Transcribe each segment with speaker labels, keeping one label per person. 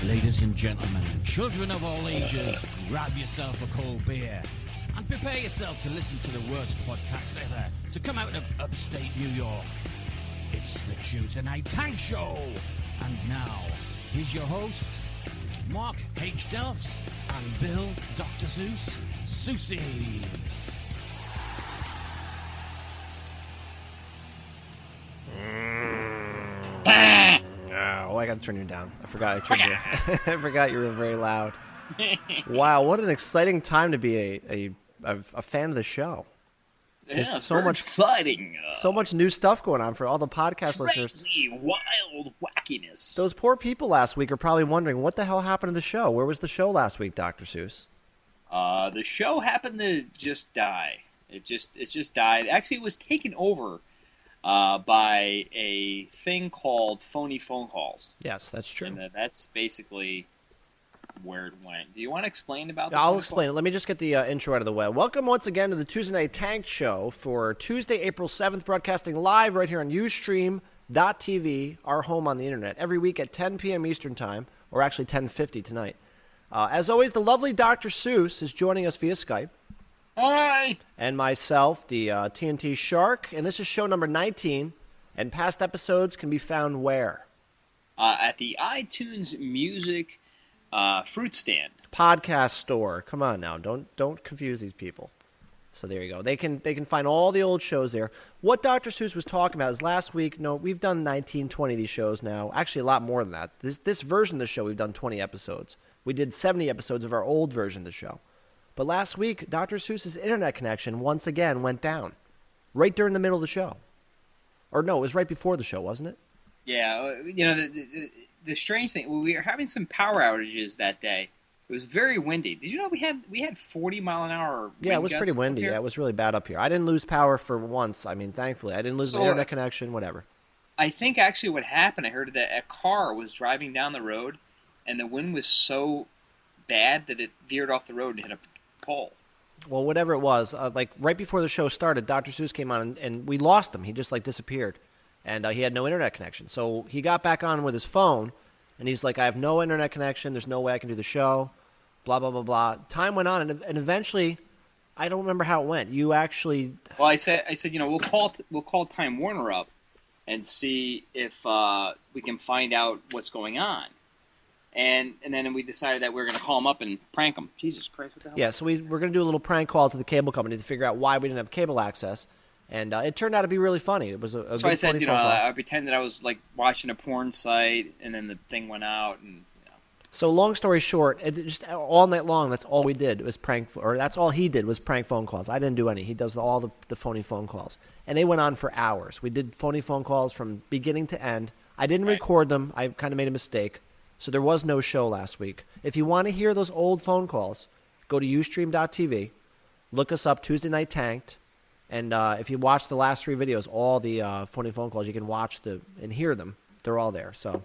Speaker 1: Ladies and gentlemen, children of all ages, grab yourself a cold beer and prepare yourself to listen to the worst podcast ever to come out of upstate New York. It's the Tuesday Night Tank Show. And now, here's your hosts, Mark H. Delfs and Bill Dr. Seuss Susie.
Speaker 2: Oh, I gotta turn you down. I forgot I turned you. I forgot you were very loud. Wow, what an exciting time to be a fan of the show.
Speaker 3: There's so much exciting.
Speaker 2: So much new stuff going on for all the podcast listeners.
Speaker 3: Crazy, wild wackiness.
Speaker 2: Those poor people last week are probably wondering, what the hell happened to the show? Where was the show last week, Dr. Seuss?
Speaker 3: The show happened to just die. It just died. Actually, it was taken over by a thing called phony phone calls.
Speaker 2: Yes, that's true.
Speaker 3: And that's basically where it went. Do you want to explain about that?
Speaker 2: I'll explain it. Let me just get the intro out of the way. Welcome once again to the Tuesday Night Tank Show for Tuesday, April 7th, broadcasting live right here on Ustream.tv, our home on the internet, every week at 10 p.m. Eastern Time, or actually 10:50 tonight. As always, the lovely Dr. Seuss is joining us via Skype.
Speaker 3: Hi!
Speaker 2: And myself, the TNT Shark, and this is show number 19, and past episodes can be found where?
Speaker 3: At the iTunes Music fruit stand.
Speaker 2: Podcast store. Come on now, don't confuse these people. So there you go. They can find all the old shows there. What Dr. Seuss was talking about is last week, we've done 19, 20 of these shows now. Actually, a lot more than that. This version of the show, we've done 20 episodes. We did 70 episodes of our old version of the show. But last week, Dr. Seuss's internet connection once again went down. Right during the middle of the show. Or no, it was right before the show, wasn't it?
Speaker 3: Yeah, the strange thing, we were having some power outages that day. It was very windy. Did you know we had 40-mile-an-hour wind
Speaker 2: Yeah, it was pretty
Speaker 3: gusts
Speaker 2: windy.
Speaker 3: up here?
Speaker 2: Yeah, it was really bad up here. I didn't lose power for once. I mean, thankfully. I didn't lose the internet connection, whatever.
Speaker 3: I think actually what happened, I heard that a car was driving down the road, and the wind was so bad that it veered off the road and hit a pole.
Speaker 2: Well, whatever it was, like right before the show started, Dr. Seuss came on, and we lost him. He just disappeared, and he had no internet connection. So he got back on with his phone, and he's like, "I have no internet connection. There's no way I can do the show." Blah blah blah blah. Time went on, and eventually, I don't remember how it went. You actually,
Speaker 3: well, I said, we'll call Time Warner up and see if we can find out what's going on. And then we decided that we were going to call them up and prank them. Jesus Christ, what the hell?
Speaker 2: Yeah, so we're going to do a little prank call to the cable company to figure out why we didn't have cable access. And it turned out to be really funny. It was a
Speaker 3: so
Speaker 2: good
Speaker 3: I said,
Speaker 2: funny phone call.
Speaker 3: I pretended I was like watching a porn site, and then the thing went out. And
Speaker 2: So long story short, it just all night long, that's all we did was prank, or that's all he did was prank phone calls. I didn't do any. He does all the phony phone calls. And they went on for hours. We did phony phone calls from beginning to end. I didn't record them. I kind of made a mistake. So there was no show last week. If you want to hear those old phone calls, go to Ustream.tv, look us up, Tuesday Night Tanked, and if you watch the last 3 videos, all the phony phone calls, you can watch and hear them. They're all there. So,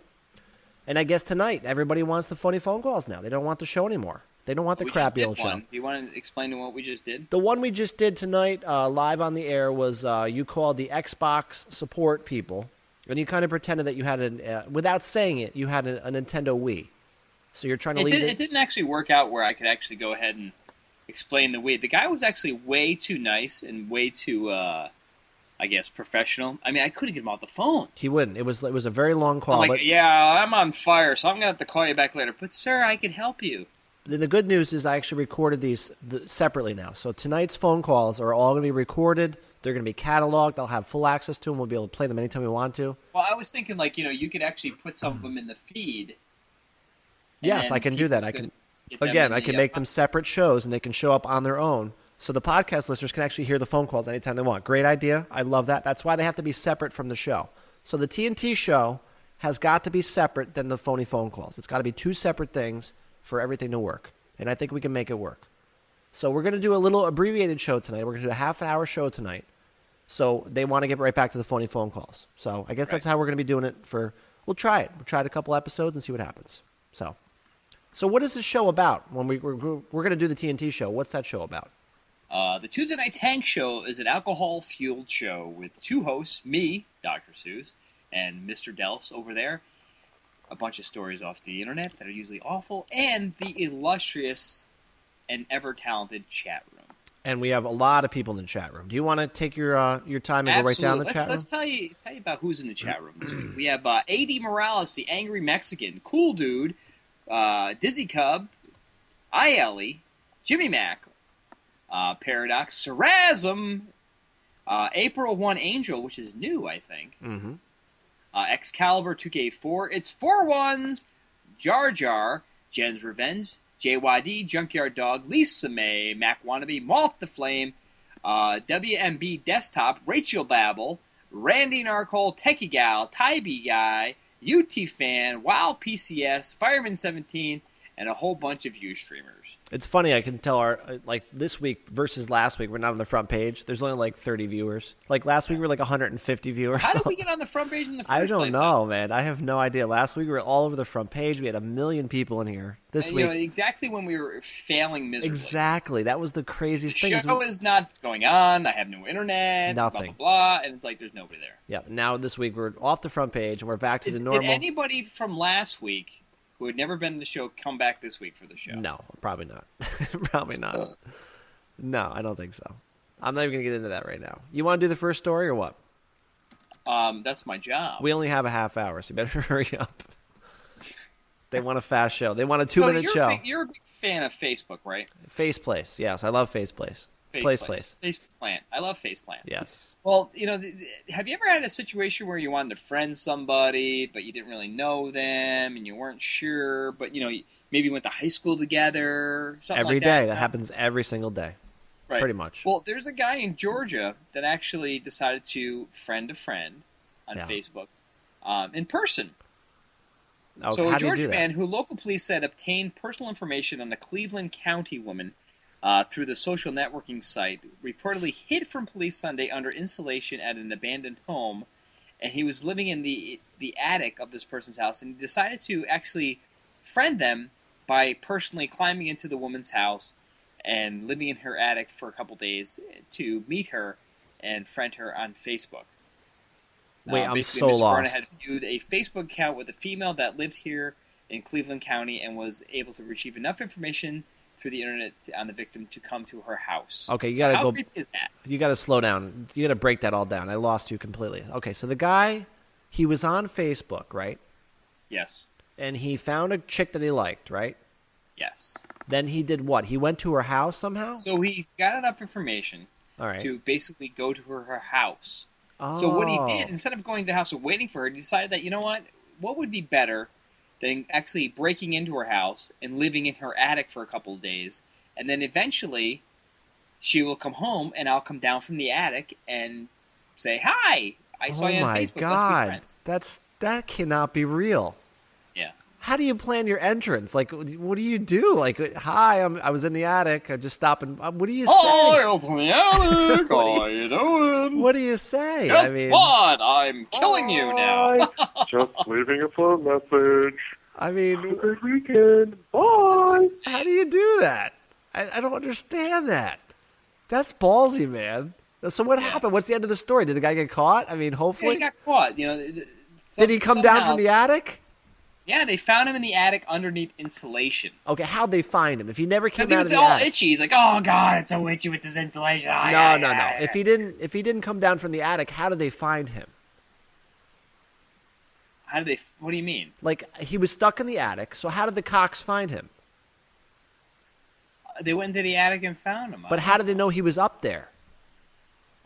Speaker 2: and I guess tonight, everybody wants the phony phone calls now. They don't want the show anymore. They don't want the crappy old show.
Speaker 3: Do you want to explain what we just did?
Speaker 2: The one we just did tonight, live on the air, was you called the Xbox support people. And you kind of pretended that you had without saying it, you had a Nintendo Wii. So you're trying to leave it.
Speaker 3: It didn't actually work out where I could actually go ahead and explain the Wii. The guy was actually way too nice and way too, I guess, professional. I mean, I couldn't get him off the phone.
Speaker 2: He wouldn't. It was a very long call.
Speaker 3: I'm like, yeah, I'm on fire, so I'm going to have to call you back later. But, sir, I can help you.
Speaker 2: The good news is I actually recorded these separately now. So tonight's phone calls are all going to be recorded. They're going to be cataloged. I'll have full access to them. We'll be able to play them anytime we want to.
Speaker 3: Well, I was thinking, you could actually put some of them in the feed.
Speaker 2: Yes, I can do that. I can make them separate shows, and they can show up on their own. So the podcast listeners can actually hear the phone calls anytime they want. Great idea. I love that. That's why they have to be separate from the show. So the TNT show has got to be separate than the phony phone calls. It's got to be 2 separate things for everything to work. And I think we can make it work. So we're going to do a little abbreviated show tonight. We're going to do a half-hour show tonight. So they want to get right back to the phony phone calls. So I guess that's how we're going to be doing it we'll try it. We'll try it a couple episodes and see what happens. So what is this show about? When we're going to do the TNT show, what's that show about?
Speaker 3: The Tuesday Night Tank Show is an alcohol-fueled show with 2 hosts, me, Dr. Seuss, and Mr. Delfs over there. a bunch of stories off the internet that are usually awful, and the illustrious and ever-talented chat room.
Speaker 2: And we have a lot of people in the chat room. Do you want to take your time and go right down the chat room?
Speaker 3: Let's tell you about who's in the chat room this week. We have A.D. Morales, the Angry Mexican, Cool Dude, Dizzy Cub, ILE, Jimmy Mac, Paradox, Sarasm, April 1 Angel, which is new, I think.
Speaker 2: Mm-hmm.
Speaker 3: Excalibur 2K4, It's 4 Ones, Jar Jar, Jen's Revenge, JYD, Junkyard Dog, Lisa May, Mac Wannabe, Moth the Flame, WMB Desktop, Rachel Babel, Randy Narcole, Techie Gal, Tybee Guy, UT Fan, WoW PCS, Fireman 17, and a whole bunch of Ustreamers.
Speaker 2: It's funny, I can tell our, this week versus last week, we're not on the front page. There's only 30 viewers. Last week we were 150 viewers.
Speaker 3: How did we get on the front page in the first place?
Speaker 2: I don't know, man. I have no idea. Last week we were all over the front page. We had 1 million people in here. This week.
Speaker 3: Exactly when we were failing miserably.
Speaker 2: Exactly. That was the craziest thing.
Speaker 3: The show is not going on. I have no internet.
Speaker 2: Nothing.
Speaker 3: Blah, blah, blah. And it's there's nobody there.
Speaker 2: Yeah. Now this week we're off the front page and we're back to the normal.
Speaker 3: Did anybody from last week who had never been to the show come back this week for the show?
Speaker 2: No, probably not. Probably not. No, I don't think so. I'm not even going to get into that right now. You want to do the first story or what?
Speaker 3: That's my job.
Speaker 2: We only have a half hour, so you better hurry up. They want a fast show. They want a 2-minute show.
Speaker 3: You're a big fan of Facebook, right?
Speaker 2: Faceplace. Yes, I love Faceplace.
Speaker 3: Faceplant. I love Faceplant.
Speaker 2: Yes.
Speaker 3: Well, have you ever had a situation where you wanted to friend somebody, but you didn't really know them, and you weren't sure, but, maybe you went to high school together, something
Speaker 2: every
Speaker 3: like that?
Speaker 2: Every day. That happens every single day.
Speaker 3: Right.
Speaker 2: Pretty much.
Speaker 3: Well, there's a guy in Georgia that actually decided to friend a friend on Facebook in person.
Speaker 2: Okay,
Speaker 3: so a Georgia man who local police said obtained personal information on a Cleveland County woman through the social networking site, reportedly hid from police Sunday under insulation at an abandoned home, and he was living in the attic of this person's house, and he decided to actually friend them by personally climbing into the woman's house and living in her attic for a couple days to meet her and friend her on Facebook.
Speaker 2: Wait, I'm so
Speaker 3: Mr.
Speaker 2: lost.
Speaker 3: Barna had viewed a Facebook account with a female that lived here in Cleveland County and was able to retrieve enough information through the internet on the victim to come to her house.
Speaker 2: Okay, you gotta
Speaker 3: How
Speaker 2: go.
Speaker 3: creepy is that?
Speaker 2: You gotta slow down. You gotta break that all down. I lost you completely. Okay, so the guy, he was on Facebook, right?
Speaker 3: Yes.
Speaker 2: And he found a chick that he liked, right?
Speaker 3: Yes.
Speaker 2: Then he did what? He went to her house somehow?
Speaker 3: So he got enough information to basically go to her house.
Speaker 2: Oh.
Speaker 3: So what he did, instead of going to the house and waiting for her, he decided that, what would be better than actually breaking into her house and living in her attic for a couple of days, and then eventually she will come home and I'll come down from the attic and say, "Hi, I saw you on Facebook. Let's be friends."
Speaker 2: That cannot be real.
Speaker 3: Yeah.
Speaker 2: How do you plan your entrance? What do you do? Hi, I was in the attic. I just stopped and what do you say?
Speaker 3: Hi, I'm from the attic. How you doing?
Speaker 2: What do you say?
Speaker 3: Guess what? I'm killing you now.
Speaker 4: Just leaving a phone message.
Speaker 2: I mean,
Speaker 4: have a great weekend. Bye.
Speaker 2: How do you do that? I don't understand that. That's ballsy, man. So what happened? What's the end of the story? Did the guy get caught? I mean, hopefully.
Speaker 3: Yeah, he got caught.
Speaker 2: Did he come down from the attic?
Speaker 3: Yeah, they found him in the attic underneath insulation.
Speaker 2: Okay, how'd they find him? If he never came out of the
Speaker 3: all
Speaker 2: attic,
Speaker 3: itchy. He's like, "Oh God, it's so itchy with this insulation."
Speaker 2: No. If he didn't come down from the attic, how did they find him?
Speaker 3: How did they? What do you mean?
Speaker 2: He was stuck in the attic. So how did the cops find him?
Speaker 3: They went into the attic and found him.
Speaker 2: But how did they know he was up there?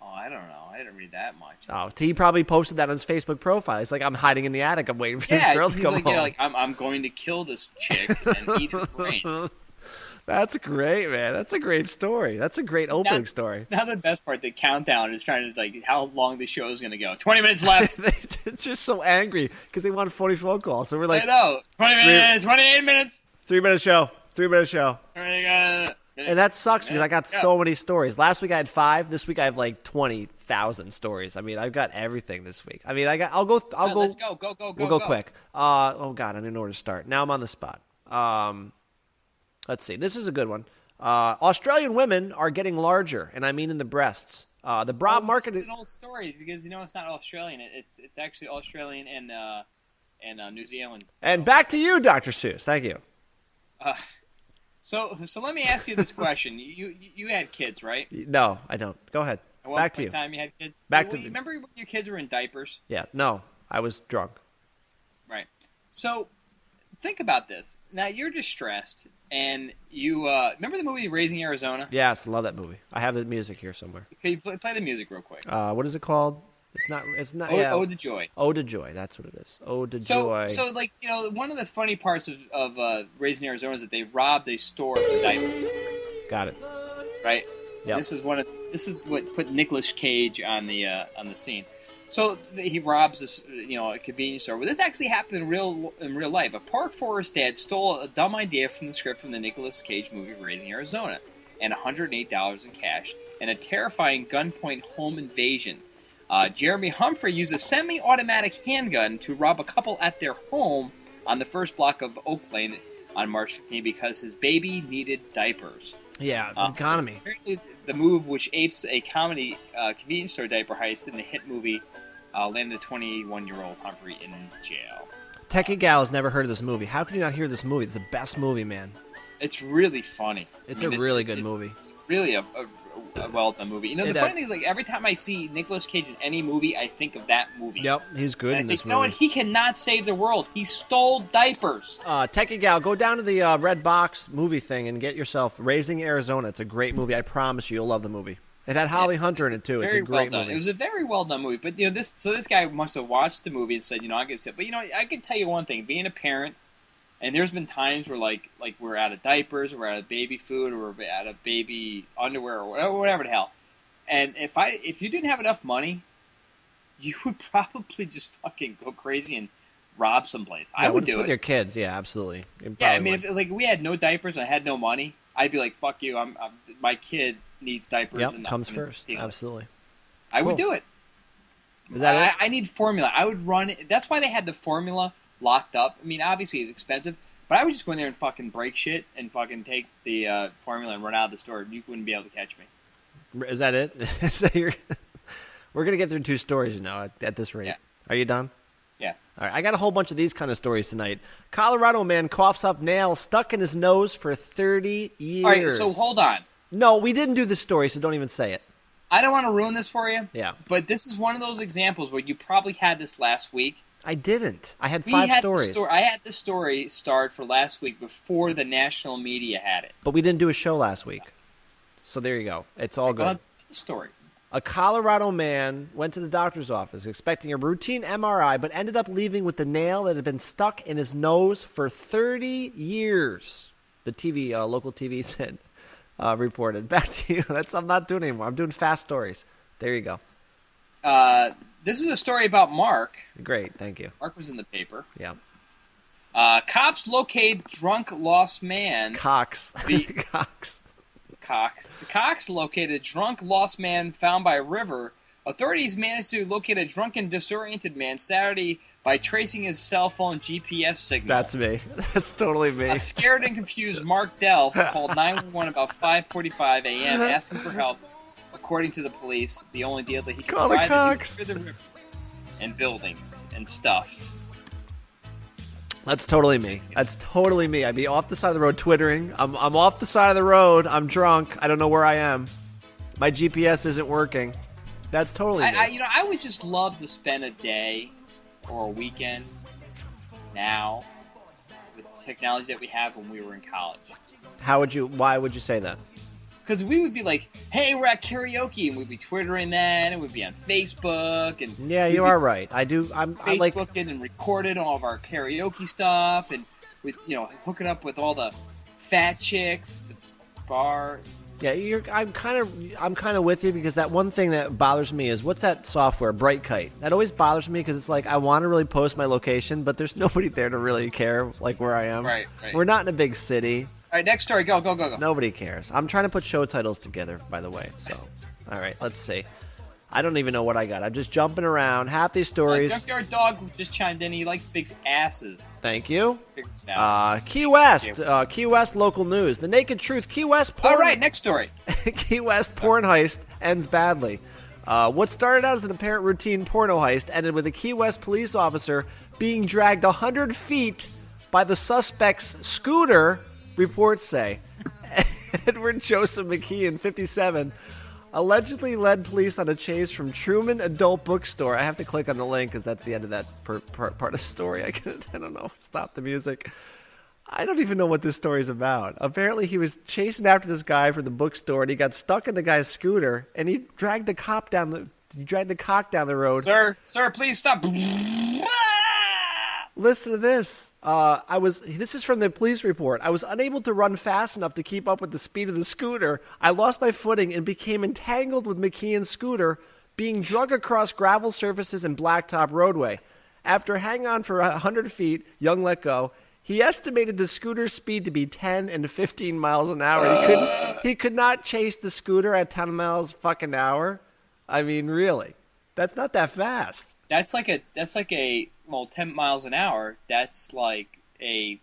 Speaker 3: Oh, I don't know. I didn't read that much.
Speaker 2: Oh, he probably posted that on his Facebook profile. He's like, "I'm hiding in the attic. I'm waiting for this girl to come home."
Speaker 3: Yeah, I'm going to kill this chick and eat her brains.
Speaker 2: That's great, man. That's a great story. That's a great opening story.
Speaker 3: Now the best part, the countdown is trying to how long the show is going to go. 20 minutes left.
Speaker 2: They're just so angry because they want 40 phone calls. So we're like,
Speaker 3: I know. 20 minutes, 28 minutes.
Speaker 2: 3-minute show. 3-minute show. And that sucks because I got so many stories. Last week I had 5. This week I have 20,000 stories. I mean, I've got everything this week. I mean, I'll go.
Speaker 3: Let's go.
Speaker 2: We'll go quick. Oh God, I didn't know where to start. Now I'm on the spot. Let's see. This is a good one. Australian women are getting larger, and I mean in the breasts. The bra market.
Speaker 3: It's an old story because it's not Australian. It's actually Australian and and New Zealand.
Speaker 2: And back to you, Dr. Seuss. Thank you.
Speaker 3: So let me ask you this question. You had kids, right?
Speaker 2: No, I don't. Go ahead.
Speaker 3: At one
Speaker 2: Back to
Speaker 3: point
Speaker 2: you.
Speaker 3: in time, you had kids.
Speaker 2: Back to me.
Speaker 3: Remember when your kids were in diapers?
Speaker 2: Yeah. No, I was drunk.
Speaker 3: Right. So think about this. Now you're distressed, and you remember the movie Raising Arizona?
Speaker 2: Yes, love that movie. I have the music here somewhere.
Speaker 3: Can you play the music real quick?
Speaker 2: What is it called? It's not. Yeah.
Speaker 3: Ode to Joy.
Speaker 2: Ode to Joy. That's what it is. Ode to Joy.
Speaker 3: So like one of the funny parts of Raising Arizona is that they robbed a store for diapers.
Speaker 2: Got it.
Speaker 3: Right.
Speaker 2: Yep.
Speaker 3: This is what put Nicolas Cage on the scene. So he robs this a convenience store. Well, this actually happened in real life. A park forest dad stole a dumb idea from the script from the Nicolas Cage movie Raising Arizona, and $108 in cash, and a terrifying gunpoint home invasion. Jeremy Humphrey used a semi-automatic handgun to rob a couple at their home on the first block of Oak Lane on March 15 because his baby needed diapers.
Speaker 2: Yeah, economy.
Speaker 3: Apparently, the move, which apes a comedy convenience store diaper heist in the hit movie, landed the 21-year-old Humphrey in jail.
Speaker 2: Techie Gal has never heard of this movie. How can you not hear this movie? It's the best movie, man.
Speaker 3: It's really funny.
Speaker 2: It's a really good movie.
Speaker 3: It's really a well-done movie. The funny thing is, like, every time I see Nicolas Cage in any movie, I think of that movie.
Speaker 2: Yep, he's good in this movie.
Speaker 3: You know what? He cannot save the world. He stole diapers.
Speaker 2: Techie Gal, go down to the Red Box movie thing and get yourself Raising Arizona. It's a great movie. I promise you'll love the movie. It had Holly Hunter in it, too. It's a great movie.
Speaker 3: It was a very well-done movie. But, this guy must have watched the movie and said, I'm going to sit. But, I can tell you one thing. Being a parent, and there's been times where, like we're out of diapers, or we're out of baby food, or we're out of baby underwear, or whatever the hell. And if you didn't have enough money, you would probably just fucking go crazy and rob someplace. I would do it
Speaker 2: with your kids. Yeah, absolutely.
Speaker 3: Yeah, I mean, if we had no diapers and I had no money, I'd be like, "Fuck you! My kid needs diapers."
Speaker 2: Yep,
Speaker 3: and
Speaker 2: comes first. Absolutely.
Speaker 3: I would do it.
Speaker 2: Is that it?
Speaker 3: I need formula. I would run it. That's why they had the formula locked up. I mean, obviously it's expensive, but I would just go in there and fucking break shit and fucking take the formula and run out of the store. You wouldn't be able to catch me.
Speaker 2: Is that it? We're going to get through 2 stories, at this rate.
Speaker 3: Yeah.
Speaker 2: Are you done?
Speaker 3: Yeah.
Speaker 2: All right. I got a whole bunch of these kind of stories tonight. Colorado man coughs up nail stuck in his nose for 30 years.
Speaker 3: All right, so hold on.
Speaker 2: No, we didn't do this story, so don't even say it.
Speaker 3: I don't want to ruin this for you.
Speaker 2: Yeah.
Speaker 3: But this is one of those examples where you probably had this last week.
Speaker 2: I didn't. I had 5 stories.
Speaker 3: I had the story starred for last week before the national media had it.
Speaker 2: But we didn't do a show last week. So there you go. It's all good.
Speaker 3: The story.
Speaker 2: A Colorado man went to the doctor's office expecting a routine MRI, but ended up leaving with the nail that had been stuck in his nose for 30 years. The local TV said, reported. Back to you. I'm not doing anymore. I'm doing fast stories. There you go.
Speaker 3: This is a story about Mark.
Speaker 2: Great, thank you.
Speaker 3: Mark was in the paper.
Speaker 2: Yeah.
Speaker 3: Cops locate drunk lost man.
Speaker 2: Cox.
Speaker 3: The Cox located a drunk lost man found by a river. Authorities managed to locate a drunken, disoriented man Saturday by tracing his cell phone GPS signal.
Speaker 2: That's me. That's totally me.
Speaker 3: A scared and confused Mark Delph called 911 about 5:45 a.m. asking for help. According to the police, the only deal that he could drive through the river and buildings and stuff.
Speaker 2: That's totally me. I'd be off the side of the road twittering. I'm off the side of the road. I'm drunk. I don't know where I am. My GPS isn't working. That's totally me.
Speaker 3: I would just love to spend a day or a weekend now with the technology that we have when we were in college.
Speaker 2: Why would you say that?
Speaker 3: Because we would be like, hey, we're at karaoke, and we'd be twittering that, and we'd be on Facebook, and
Speaker 2: yeah, you are right. I do. I like
Speaker 3: Facebooking and recording all of our karaoke stuff, and with hooking up with all the fat chicks, the bar.
Speaker 2: Yeah, I'm kind of with you because that one thing that bothers me is what's that software, Bright Kite. That always bothers me because it's like I want to really post my location, but there's nobody there to really care like where I am.
Speaker 3: Right.
Speaker 2: We're not in a big city.
Speaker 3: All right, next story. Go.
Speaker 2: Nobody cares. I'm trying to put show titles together, by the way. So, all right, let's see. I don't even know what I got. I'm just jumping around. Half these stories.
Speaker 3: Junkyard Dog just chimed in. He likes big asses.
Speaker 2: Thank you. Key West local news. The Naked Truth. Key West porn.
Speaker 3: All right, next story.
Speaker 2: Key West porn heist ends badly. What started out as an apparent routine porno heist ended with a Key West police officer being dragged 100 feet by the suspect's scooter, reports say. Edward Joseph McKeon, 57, allegedly led police on a chase from Truman Adult Bookstore. I have to click on the link because that's the end of that part of the story. I don't know. Stop the music. I don't even know what this story is about. Apparently, he was chasing after this guy from the bookstore, and he got stuck in the guy's scooter, and he dragged the cock down the road.
Speaker 3: Sir, please stop.
Speaker 2: Listen to this. This is from the police report. I was unable to run fast enough to keep up with the speed of the scooter. I lost my footing and became entangled with McKeon's scooter, being dragged across gravel surfaces and blacktop roadway. After hanging on for 100 feet, Young let go. He estimated the scooter's speed to be 10 and 15 miles an hour. He could not chase the scooter at 10 miles fucking hour. I mean, really, that's not that fast.
Speaker 3: That's like a 10 miles an hour. That's like a.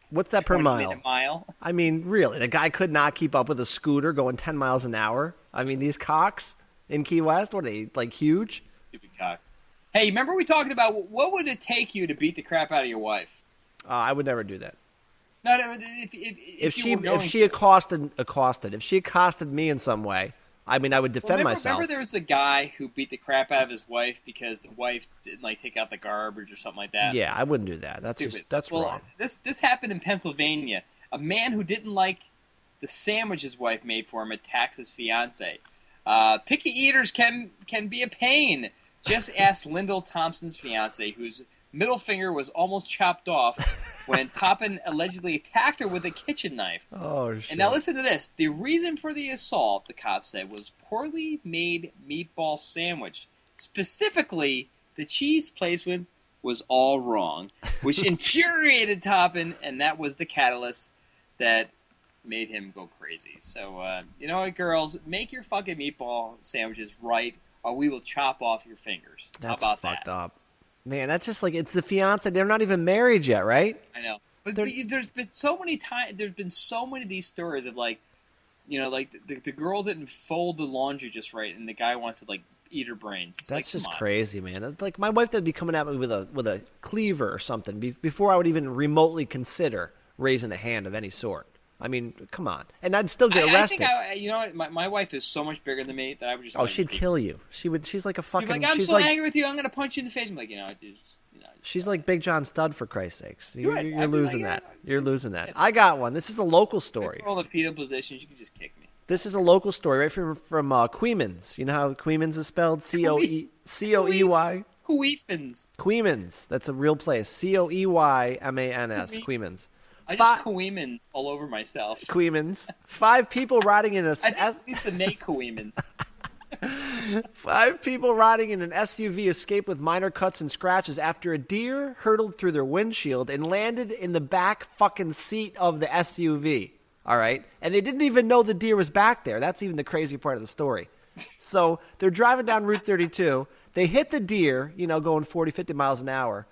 Speaker 2: What's that per mile?
Speaker 3: Minute mile.
Speaker 2: I mean, really, the guy could not keep up with a scooter going 10 miles an hour. I mean, these cocks in Key West, what are they, like, huge?
Speaker 3: Stupid cocks. Hey, remember we talked about what would it take you to beat the crap out of your wife?
Speaker 2: I would never do that.
Speaker 3: No,
Speaker 2: if she accosted me in some way, I mean, I would defend myself.
Speaker 3: Remember there was a guy who beat the crap out of his wife because the wife didn't take out the garbage or something like that?
Speaker 2: Yeah, I wouldn't do that. That's
Speaker 3: stupid.
Speaker 2: That's wrong.
Speaker 3: This happened in Pennsylvania. A man who didn't like the sandwich his wife made for him attacks his fiance. Picky eaters can be a pain. Just ask Lyndall Thompson's fiance, whose middle finger was almost chopped off when Toppin allegedly attacked her with a kitchen knife.
Speaker 2: Oh, shit.
Speaker 3: And now listen to this. The reason for the assault, the cops said, was poorly made meatball sandwich. Specifically, the cheese placement was all wrong, which infuriated Toppin, and that was the catalyst that made him go crazy. So, you know what, girls? Make your fucking meatball sandwiches right, or we will chop off your fingers.
Speaker 2: That's
Speaker 3: How about
Speaker 2: fucked
Speaker 3: that?
Speaker 2: up. Man, that's just like, it's the fiance. They're not even married yet, right?
Speaker 3: I know. But there's been so many times, there's been so many of these stories of the girl didn't fold the laundry just right, and the guy wants to eat her brains. It's
Speaker 2: that's just crazy, man. It's like my wife would be coming at me with a cleaver or something before I would even remotely consider raising a hand of any sort. I mean, come on. And I'd still get arrested.
Speaker 3: I think you know what? My wife is so much bigger than me that I would just.
Speaker 2: Oh, she'd kill you. She's like a fucking.
Speaker 3: She's like, I'm so angry with you. I'm gonna punch you in the face. I'm like,
Speaker 2: she's like Big John Studd, for Christ's sakes. You're
Speaker 3: right.
Speaker 2: losing that. You're losing that. I got one. This is a local story.
Speaker 3: All the fetal positions, you can just kick me.
Speaker 2: This is a local story right from Queemans. You know how Queemans is spelled? Coeyy.
Speaker 3: Queefins.
Speaker 2: Queemans. That's a real place. Coeymans. Queemans.
Speaker 3: I just Queemans all over myself.
Speaker 2: Queemans. 5 people riding in a.
Speaker 3: I think at least the Nate Queemans.
Speaker 2: 5 people riding in an SUV escaped with minor cuts and scratches after a deer hurtled through their windshield and landed in the back fucking seat of the SUV. All right? And they didn't even know the deer was back there. That's even the crazy part of the story. So they're driving down Route 32. They hit the deer, going 40, 50 miles an hour.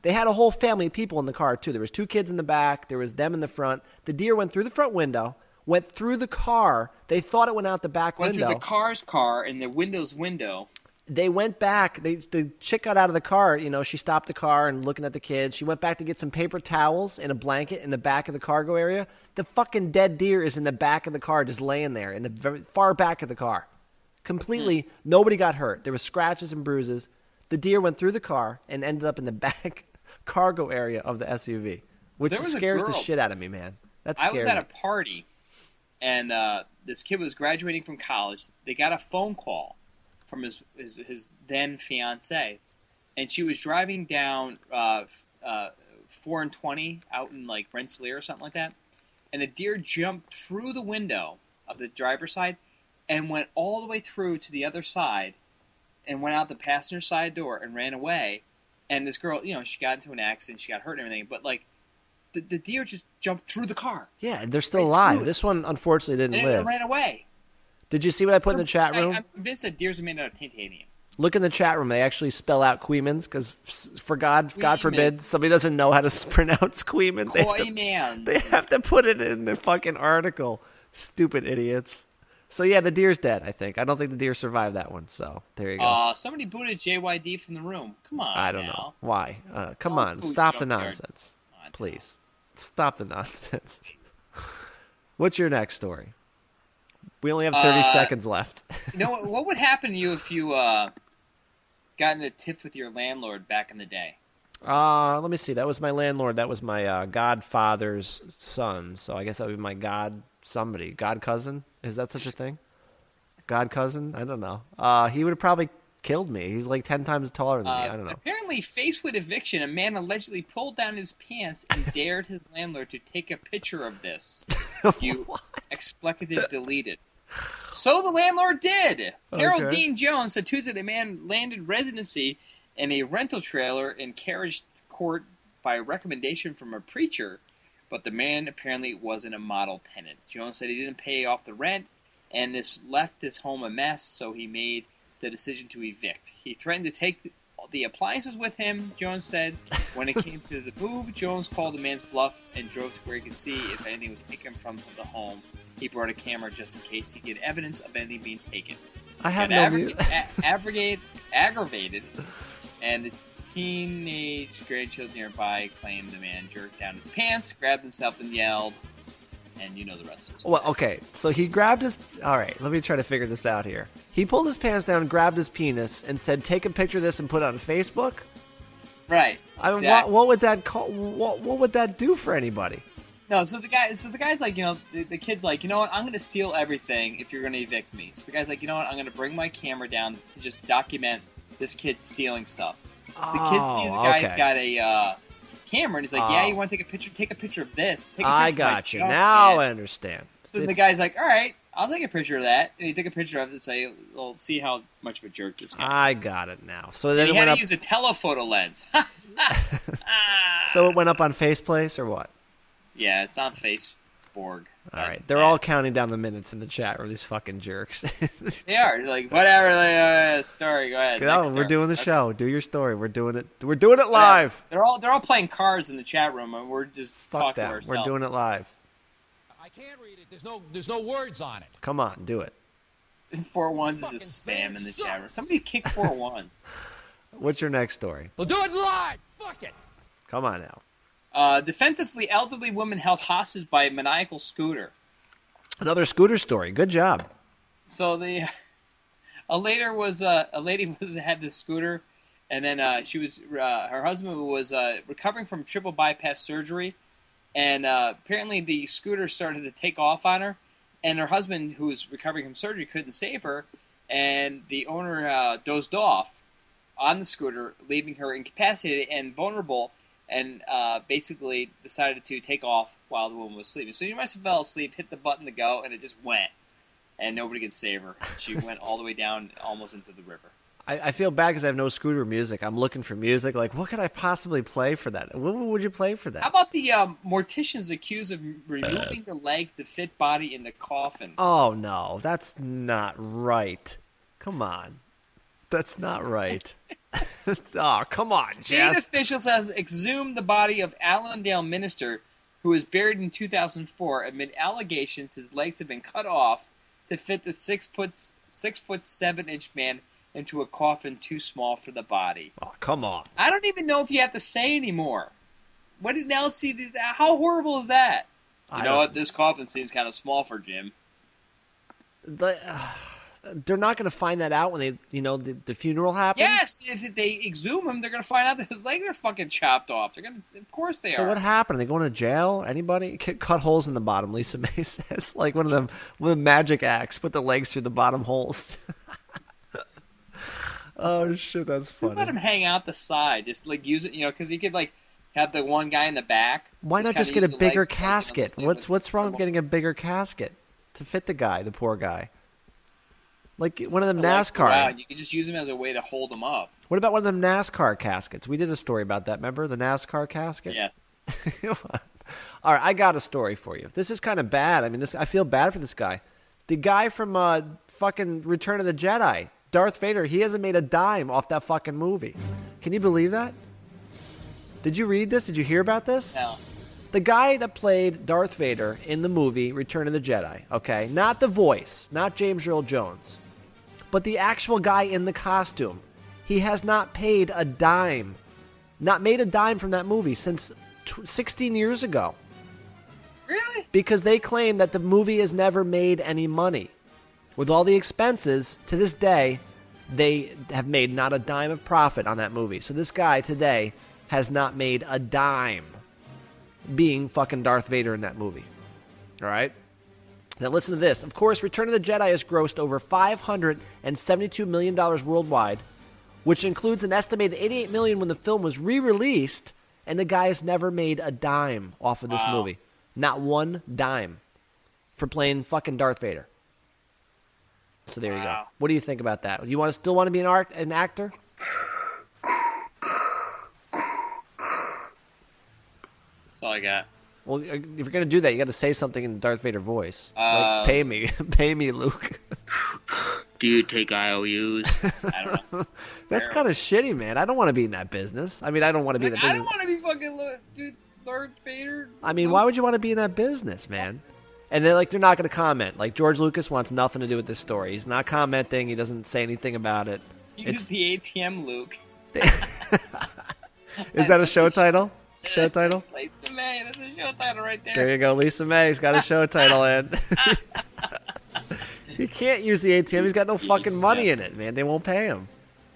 Speaker 2: They had a whole family of people in the car, too. There was 2 kids in the back. There was them in the front. The deer went through the front window, went through the car. They thought it went out the back window.
Speaker 3: Went through the car's car and the window's window.
Speaker 2: They went back. The chick got out of the car. She stopped the car and looking at the kids. She went back to get some paper towels and a blanket in the back of the cargo area. The fucking dead deer is in the back of the car, just laying there in the very far back of the car. Completely, nobody got hurt. There were scratches and bruises. The deer went through the car and ended up in the back cargo area of the SUV, which scares the shit out of me, man. That's scary.
Speaker 3: I was at a party, and this kid was graduating from college. They got a phone call from his then fiance, and she was driving down 4 and 20 out in Rensselaer or something like that, and a deer jumped through the window of the driver's side and went all the way through to the other side and went out the passenger side door and ran away. And this girl, she got into an accident, she got hurt and everything, but the deer just jumped through the car.
Speaker 2: Yeah, they're still alive. This one unfortunately didn't live.
Speaker 3: And it ran away.
Speaker 2: Did you see what I put in the chat room?
Speaker 3: I'm convinced that deers are made out of titanium.
Speaker 2: Look in the chat room. They actually spell out Queemans because, for God forbid, somebody doesn't know how to pronounce Queemans. They have to put it in the fucking article. Stupid idiots. So yeah, the deer's dead. I think. I don't think the deer survived that one. So there you go.
Speaker 3: Somebody booted JYD from the room. Come on.
Speaker 2: I don't know why. Come on, stop the nonsense, please. Stop the nonsense. What's your next story? We only have 30 seconds left.
Speaker 3: You know what would happen to you if you got in a tiff with your landlord back in the day?
Speaker 2: Let me see. That was my landlord. That was my godfather's son. So I guess that would be my god cousin. Is that such a thing? God cousin? I don't know. He would have probably killed me. He's like 10 times taller than me. I don't know.
Speaker 3: Apparently, faced with eviction, a man allegedly pulled down his pants and dared his landlord to take a picture of this. You expletive deleted. So the landlord did. Harold Dean Jones said Tuesday the man landed residency in a rental trailer in Carriage Court by recommendation from a preacher, but the man apparently wasn't a model tenant. Jones said he didn't pay off the rent, and this left his home a mess, so he made the decision to evict. He threatened to take the appliances with him, Jones said. When it came to the move, Jones called the man's bluff and drove to where he could see if anything was taken from the home. He brought a camera just in case he could get evidence of anything being taken.
Speaker 2: I have no
Speaker 3: aggravated, and the teenage grandchildren nearby claimed the man jerked down his pants, grabbed himself, and yelled. And you know the rest of the story.
Speaker 2: Well, okay. So he grabbed his... All right, let me try to figure this out here. He pulled his pants down, grabbed his penis, and said, take a picture of this and put it on Facebook?
Speaker 3: Right.
Speaker 2: I mean, what would that call? What would that do for anybody?
Speaker 3: No, so the guy's like, the kid's like, you know what, I'm going to steal everything if you're going to evict me. So the guy's like, you know what, I'm going to bring my camera down to just document this kid stealing stuff. The kid sees the guy's got a camera, and he's like, yeah, you want to take a picture? Take a picture of this. Take a picture
Speaker 2: I got you. Now I understand.
Speaker 3: So the guy's like, all right, I'll take a picture of that. And he took a picture of it and say, well, see how much of a jerk this guy is.
Speaker 2: I got it now. So then
Speaker 3: he had to use a telephoto lens.
Speaker 2: So it went up on Faceplace or what?
Speaker 3: Yeah, it's on Facebook.
Speaker 2: All right. They're all counting down the minutes in the chat room, these fucking jerks.
Speaker 3: They are. They're like, whatever, story, go ahead.
Speaker 2: No, we're doing the show. Do your story. We're doing it. We're doing it live.
Speaker 3: They're all playing cards in the chat room, and we're just talking to ourselves.
Speaker 2: We're doing it live.
Speaker 1: I can't read it. There's no words on it.
Speaker 2: Come on, do it.
Speaker 3: 4 ones is just spam in the chat room. Somebody kick 4 ones.
Speaker 2: What's your next story?
Speaker 1: We'll do it live. Fuck it.
Speaker 2: Come on now.
Speaker 3: Defensively elderly woman held hostage by a maniacal scooter.
Speaker 2: Another scooter story. Good job.
Speaker 3: So a lady had this scooter, and then she was her husband was recovering from triple bypass surgery, and apparently the scooter started to take off on her, and her husband, who was recovering from surgery, couldn't save her, and the owner dozed off on the scooter, leaving her incapacitated and vulnerable. And basically decided to take off while the woman was sleeping. So you must have fell asleep, hit the button to go, and it just went. And nobody could save her. She went all the way down, almost into the river.
Speaker 2: I feel bad because I have no scooter music. I'm looking for music. Like, what could I possibly play for that? What would you play for that?
Speaker 3: How about the morticians accused of removing the legs to fit body in the coffin?
Speaker 2: Oh, no. That's not right. Come on. That's not right. Oh, come on, Jess.
Speaker 3: State officials have exhumed the body of Allendale minister who was buried in 2004 amid allegations his legs had been cut off to fit the 6'7" man into a coffin too small for the body.
Speaker 2: Oh, come on.
Speaker 3: I don't even know if you have to say anymore. What did Nelsie do? How horrible is that? You know what? This coffin seems kind of small for Jim.
Speaker 2: They're not going to find that out when the funeral happens.
Speaker 3: Yes, if they exhume him, they're going to find out that his legs are fucking chopped off. They're going to, of course, they are.
Speaker 2: So what happened? Are they going to jail? Anybody cut holes in the bottom? Lisa May says, like one of the magic acts, put the legs through the bottom holes. Oh shit, that's funny.
Speaker 3: Just let him hang out the side. Just like use it, because you could like have the one guy in the back.
Speaker 2: Why not just get a bigger casket? What's wrong with getting a bigger casket to fit the guy, the poor guy? Like one of them NASCAR.
Speaker 3: You can just use them as a way to hold them up.
Speaker 2: What about one of them NASCAR caskets? We did a story about that. Remember the NASCAR casket?
Speaker 3: Yes.
Speaker 2: All right, I got a story for you. This is kind of bad. I mean, I feel bad for this guy. The guy from fucking Return of the Jedi, Darth Vader, he hasn't made a dime off that fucking movie. Can you believe that? Did you read this? Did you hear about this?
Speaker 3: No.
Speaker 2: The guy that played Darth Vader in the movie Return of the Jedi, okay? Not the voice, not James Earl Jones, but the actual guy in the costume. He has not paid a dime, not made a dime from that movie since 16 years ago.
Speaker 3: Really?
Speaker 2: Because they claim that the movie has never made any money. With all the expenses, to this day, they have made not a dime of profit on that movie. So this guy today has not made a dime being fucking Darth Vader in that movie. All right? Now listen to this. Of course, Return of the Jedi has grossed over $572 million worldwide, which includes an estimated $88 million when the film was re-released, and the guy has never made a dime off of this movie. Not one dime for playing fucking Darth Vader. So there you go. What do you think about that? You still want to be an actor?
Speaker 3: That's all I got.
Speaker 2: Well, if you're going to do that, you got to say something in the Darth Vader voice. Like, pay me. Pay me, Luke.
Speaker 3: Do you take IOUs? I don't know.
Speaker 2: That's kind of shitty, man. I don't want to be in that business. I mean, I don't want to be in that business.
Speaker 3: I don't want to be fucking dude, Darth Vader.
Speaker 2: I mean, why would you want to be in that business, man? And then, they're not going to comment. Like, George Lucas wants nothing to do with this story. He's not commenting. He doesn't say anything about it.
Speaker 3: Use the ATM, Luke.
Speaker 2: Is that a show title? Show title?
Speaker 3: Lisa May. That's a show title right there.
Speaker 2: There you go. Lisa May's got a show title in. He can't use the ATM. He's got no fucking money in it, man. They won't pay him.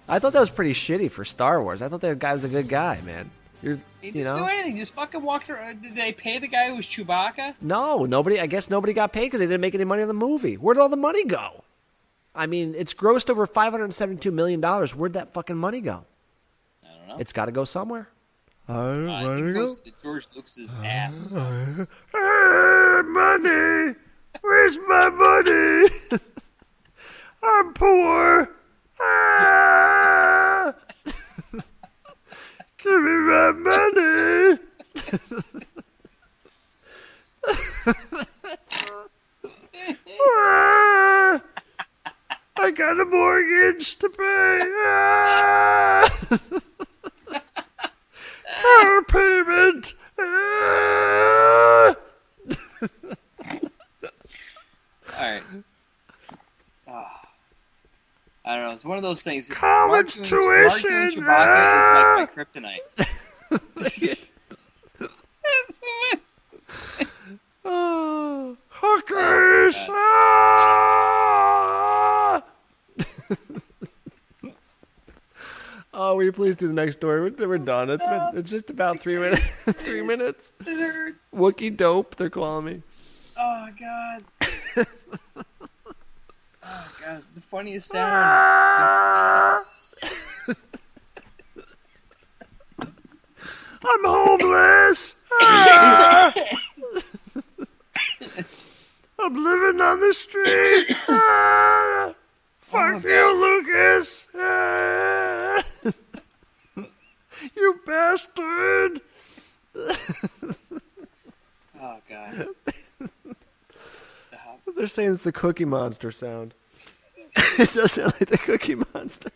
Speaker 2: I thought that was pretty shitty for Star Wars. I thought that guy was a good guy, man.
Speaker 3: He didn't do anything. Just fucking walked around. Did they pay the guy who was Chewbacca?
Speaker 2: No, nobody. I guess nobody got paid because they didn't make any money on the movie. Where'd all the money go? I mean, it's grossed over $572 million. Where'd that fucking money go?
Speaker 3: I don't know.
Speaker 2: It's got to go somewhere.
Speaker 3: It goes to George Lucas's ass.
Speaker 2: Hey, money! Where's my money? I'm poor. Ah! Give me my money. Ah! I got a mortgage to pay. Ah! Car payment. Ah!
Speaker 3: All right. I don't know. It's one of those things.
Speaker 2: College tuition.
Speaker 3: Chewbacca is like my kryptonite. That's what.
Speaker 2: Oh, hookers. Oh, will you please do the next story? We're done. It's just about 3 minutes. 3 minutes.
Speaker 3: It hurts.
Speaker 2: Wookie dope, they're calling me.
Speaker 3: Oh God. Oh God, it's the funniest sound.
Speaker 2: I'm homeless. I'm living on the street. Fuck you, Lucas. You bastard.
Speaker 3: Oh God.
Speaker 2: They're saying it's the Cookie Monster sound. It does sound like the Cookie Monster.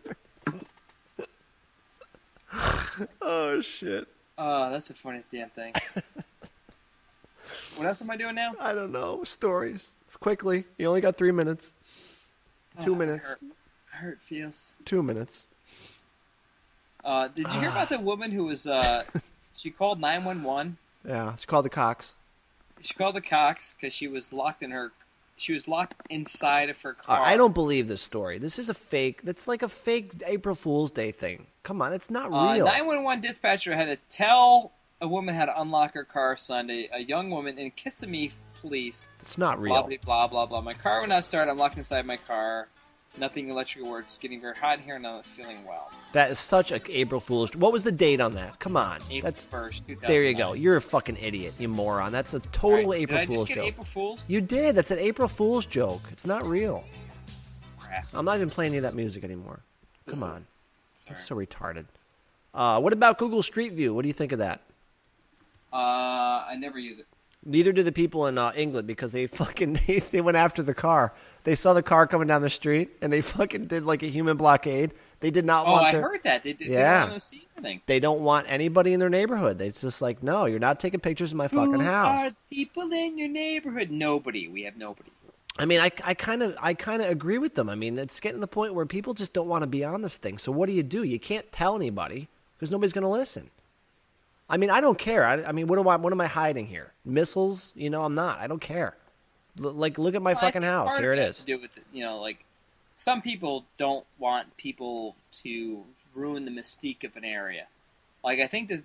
Speaker 2: Oh, shit.
Speaker 3: Oh, that's the funniest damn thing. What else am I doing now?
Speaker 2: I don't know. Stories. Quickly. You only got 3 minutes. 2 minutes.
Speaker 3: I hurt feels.
Speaker 2: 2 minutes.
Speaker 3: Did you hear about the woman who was, she called 911?
Speaker 2: Yeah, she called the Cox.
Speaker 3: She called the Cox because she was locked inside of her car.
Speaker 2: I don't believe this story. This is a fake. That's like a fake April Fool's Day thing. Come on, it's not real.
Speaker 3: 911 dispatcher had to tell a woman how to unlock her car Sunday. A young woman in Kissimmee police.
Speaker 2: It's not real.
Speaker 3: Blah, blah, blah, blah. My car would not start. I'm locked inside my car. Nothing electrical works. Getting very hot here and I'm not feeling well.
Speaker 2: That is such an April Fool's. What was the date on that? Come on.
Speaker 3: April 1st, 2009.
Speaker 2: There you go. You're a fucking idiot, you moron. That's a total April
Speaker 3: Fool's joke. Did I just get
Speaker 2: joke.
Speaker 3: April Fool's?
Speaker 2: You did. That's an April Fool's joke. It's not real.
Speaker 3: Crap.
Speaker 2: I'm not even playing any of that music anymore. Come on. That's so retarded. What about Google Street View? What do you think of that?
Speaker 3: I never use it.
Speaker 2: Neither do the people in England because they fucking they went after the car. They saw the car coming down the street and they fucking did like a human blockade. They did not want.
Speaker 3: I heard that. They did.
Speaker 2: Yeah.
Speaker 3: They everything.
Speaker 2: They don't want anybody in their neighborhood. It's just like, no, you're not taking pictures of my fucking
Speaker 3: Who
Speaker 2: house.
Speaker 3: are the people in your neighborhood? Nobody. We have nobody.
Speaker 2: I mean, I kind of agree with them. I mean, it's getting to the point where people just don't want to be on this thing. So what do? You can't tell anybody because nobody's going to listen. I mean, I don't care. I mean, what am I hiding here? Missiles? I'm not. I don't care. Look at my fucking house. Here it is.
Speaker 3: To do with some people don't want people to ruin the mystique of an area. Like, I think the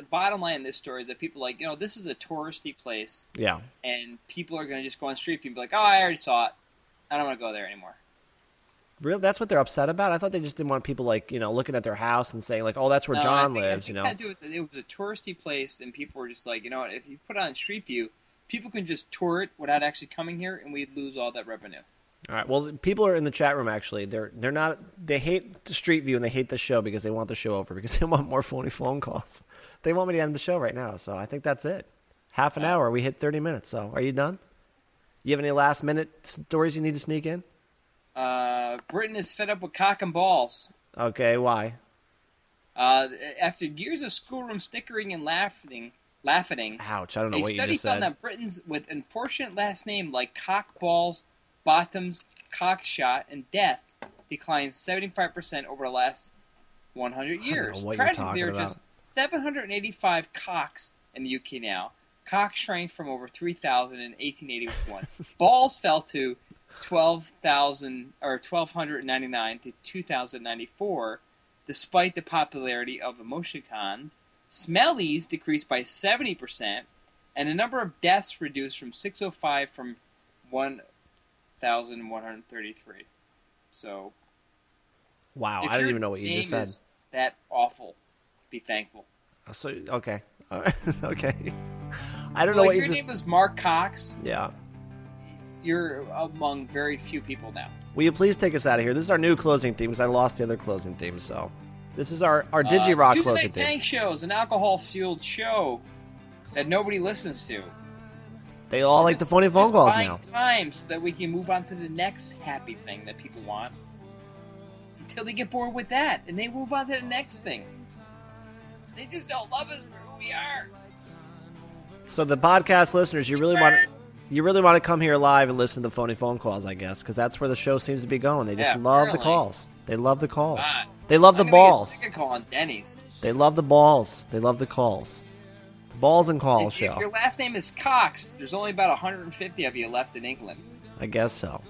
Speaker 3: bottom line in this story is that people are like, this is a touristy place.
Speaker 2: Yeah.
Speaker 3: And people are going to just go on Street View and be like, oh, I already saw it. I don't want to go there anymore.
Speaker 2: Really? That's what they're upset about? I thought they just didn't want people, looking at their house and saying, oh, that's where John lives,
Speaker 3: It had to do with it was a touristy place, and people were just like, what, if you put it on Street View, people can just tour it without actually coming here, and we'd lose all that revenue.
Speaker 2: All right. Well, people are in the chat room, actually. They're not. They hate the Street View and they hate the show because they want the show over because they want more phone calls. They want me to end the show right now, so I think that's it. Half an hour. We hit 30 minutes. So, are you done? You have any last minute stories you need to sneak in?
Speaker 3: Britain is fed up with cock and balls.
Speaker 2: Okay. Why?
Speaker 3: After years of schoolroom stickering and laughing.
Speaker 2: Ouch! I don't know what you just said.
Speaker 3: A study found that Britons with unfortunate last names like cock, balls, bottoms, cockshot, and death declined 75% over the last 100 years. Tragically, there are just 785 cocks in the UK now. Cock shrank from over 3,000 in 1881. Balls fell to 1,299 to 2,094, despite the popularity of emoticons. Smellies decreased by 70%, and the number of deaths reduced from 605 from 1,133. So,
Speaker 2: wow, I didn't even know what you just said.
Speaker 3: Is that awful? Be thankful.
Speaker 2: So okay, okay. I don't know what you just.
Speaker 3: Your name was Mark Cox.
Speaker 2: Yeah.
Speaker 3: You're among very few people now.
Speaker 2: Will you please take us out of here? This is our new closing theme because I lost the other closing theme. So, this is our Digi-Rock
Speaker 3: Tuesday
Speaker 2: closing
Speaker 3: Night
Speaker 2: theme.
Speaker 3: Tank Show is an alcohol-fueled show that nobody listens to.
Speaker 2: They all like the phony phone calls now.
Speaker 3: Time so that we can move on to the next happy thing that people want. Until they get bored with that, and they move on to the next thing. They just don't love us for who we are.
Speaker 2: So the podcast listeners, you really want to come here live and listen to the phony phone calls, I guess, because that's where the show seems to be going. They just love the calls. They love the calls. They love the balls.
Speaker 3: I'm gonna get sick of calling Denny's.
Speaker 2: They love the balls. They love the calls. The balls and calls show.
Speaker 3: If your last name is Cox, there's only about 150 of you left in England.
Speaker 2: I guess so.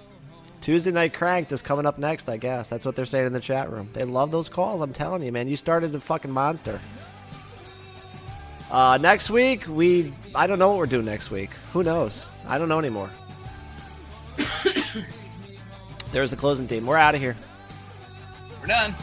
Speaker 2: Tuesday Night Cranked is coming up next, I guess. That's what they're saying in the chat room. They love those calls, I'm telling you, man. You started a fucking monster. Next week, I don't know what we're doing next week. Who knows? I don't know anymore. There's the closing theme. We're out of here.
Speaker 3: We're done.